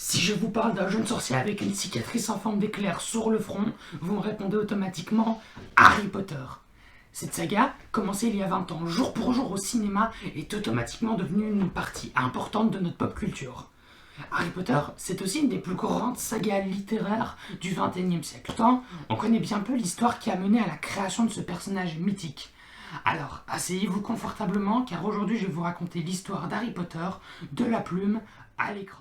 Si je vous parle d'un jeune sorcier avec une cicatrice en forme d'éclair sur le front, vous me répondez automatiquement Harry Potter. Cette saga, commencée il y a 20 ans, jour pour jour au cinéma, est automatiquement devenue une partie importante de notre pop culture. Harry Potter, c'est aussi une des plus grandes sagas littéraires du XXIe siècle. Pourtant, on connaît bien peu l'histoire qui a mené à la création de ce personnage mythique. Alors, asseyez-vous confortablement, car aujourd'hui je vais vous raconter l'histoire d'Harry Potter, de la plume à l'écran.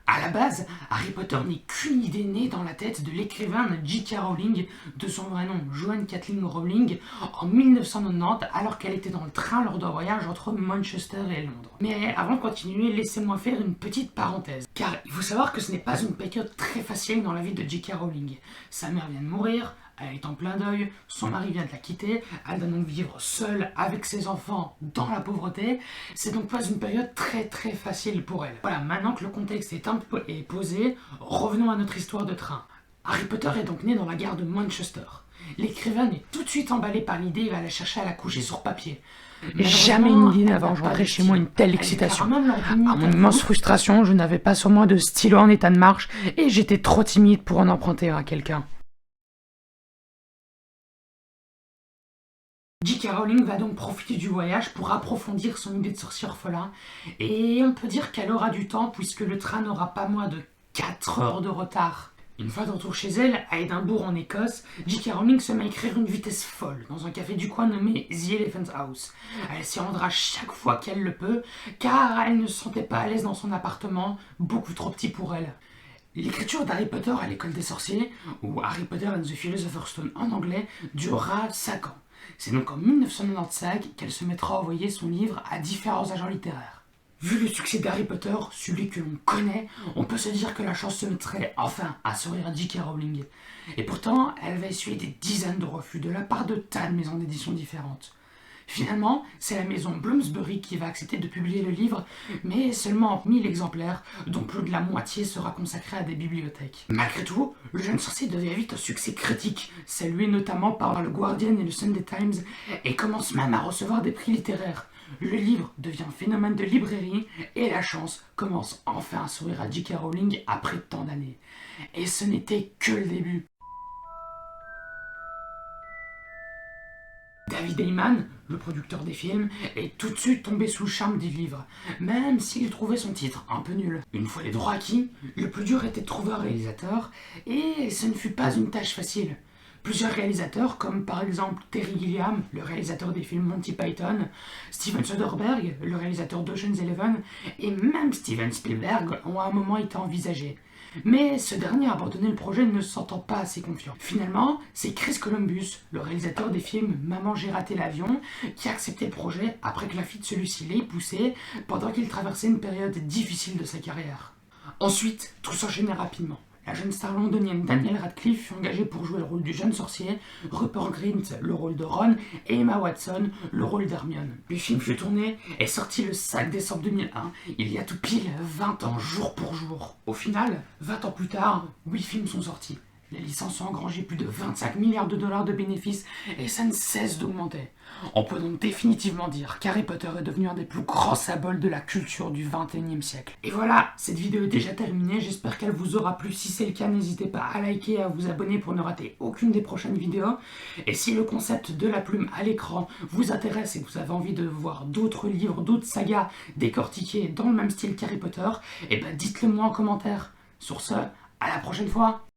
À la base, Harry Potter n'est qu'une idée née dans la tête de l'écrivaine J.K. Rowling, de son vrai nom Joanne Kathleen Rowling, en 1990, alors qu'elle était dans le train lors d'un voyage entre Manchester et Londres. Mais avant de continuer, laissez-moi faire une petite parenthèse. Car il faut savoir que ce n'est pas une période très facile dans la vie de J.K. Rowling. Sa mère vient de mourir, elle est en plein deuil, son mari vient de la quitter, elle doit donc vivre seule avec ses enfants dans la pauvreté. C'est donc pas une période très facile pour elle. Voilà, maintenant que le contexte est posé, revenons à notre histoire de train. Harry Potter est donc né dans la gare de Manchester. L'écrivain est tout de suite emballé par l'idée et va la chercher à la coucher sur papier. Jamais une idée n'avait engendré chez moi une telle excitation. À mon immense frustration, je n'avais pas sur moi de stylo en état de marche et j'étais trop timide pour en emprunter à quelqu'un. J.K. Rowling va donc profiter du voyage pour approfondir son idée de sorcier orphelin, et on peut dire qu'elle aura du temps puisque le train n'aura pas moins de 4 heures de retard. Une fois de retour chez elle, à Édimbourg en Écosse, J.K. Rowling se met à écrire une vitesse folle dans un café du coin nommé The Elephant House. Elle s'y rendra chaque fois qu'elle le peut, car elle ne se sentait pas à l'aise dans son appartement, beaucoup trop petit pour elle. L'écriture d'Harry Potter à l'école des sorciers, ou Harry Potter and the Philosopher's Stone en anglais, durera 5 ans. C'est donc en 1995 qu'elle se mettra à envoyer son livre à différents agents littéraires. Vu le succès d'Harry Potter, celui que l'on connaît, on peut se dire que la chance se mettrait enfin à sourire à J.K. Rowling. Et pourtant, elle va essuyer des dizaines de refus de la part de tas de maisons d'édition différentes. Finalement, c'est la maison Bloomsbury qui va accepter de publier le livre, mais seulement en 1000 exemplaires, dont plus de la moitié sera consacrée à des bibliothèques. Malgré tout, le jeune sorcier devient vite un succès critique, salué notamment par le Guardian et le Sunday Times, et commence même à recevoir des prix littéraires. Le livre devient un phénomène de librairie, et la chance commence enfin à sourire à J.K. Rowling après tant d'années. Et ce n'était que le début. David Heyman, le producteur des films, est tout de suite tombé sous le charme du livre, même s'il trouvait son titre un peu nul. Une fois les droits acquis, le plus dur était de trouver un réalisateur, et ce ne fut pas une tâche facile. Plusieurs réalisateurs, comme par exemple Terry Gilliam, le réalisateur des films Monty Python, Steven Soderbergh, le réalisateur d'Ocean's Eleven, et même Steven Spielberg ont à un moment été envisagés. Mais ce dernier a abandonné le projet ne se sentant pas assez confiant. Finalement, c'est Chris Columbus, le réalisateur des films Maman j'ai raté l'avion, qui a accepté le projet après que la fille de celui-ci l'ait poussé pendant qu'il traversait une période difficile de sa carrière. Ensuite, tout s'enchaînait rapidement. La jeune star londonienne Danielle Radcliffe fut engagée pour jouer le rôle du jeune sorcier, Rupert Grint le rôle de Ron et Emma Watson le rôle d'Hermione. Le film fut tourné et sorti le 5 décembre 2001, il y a tout pile 20 ans jour pour jour. Au final, 20 ans plus tard, 8 films sont sortis. Les licences ont engrangé plus de 25 milliards de dollars de bénéfices et ça ne cesse d'augmenter. On peut donc définitivement dire qu'Harry Potter est devenu un des plus grands symboles de la culture du XXIe siècle. Et voilà, cette vidéo est déjà terminée, j'espère qu'elle vous aura plu. Si c'est le cas, n'hésitez pas à liker et à vous abonner pour ne rater aucune des prochaines vidéos. Et si le concept de la plume à l'écran vous intéresse et que vous avez envie de voir d'autres livres, d'autres sagas décortiquées dans le même style qu'Harry Potter, eh ben dites-le moi en commentaire. Sur ce, à la prochaine fois.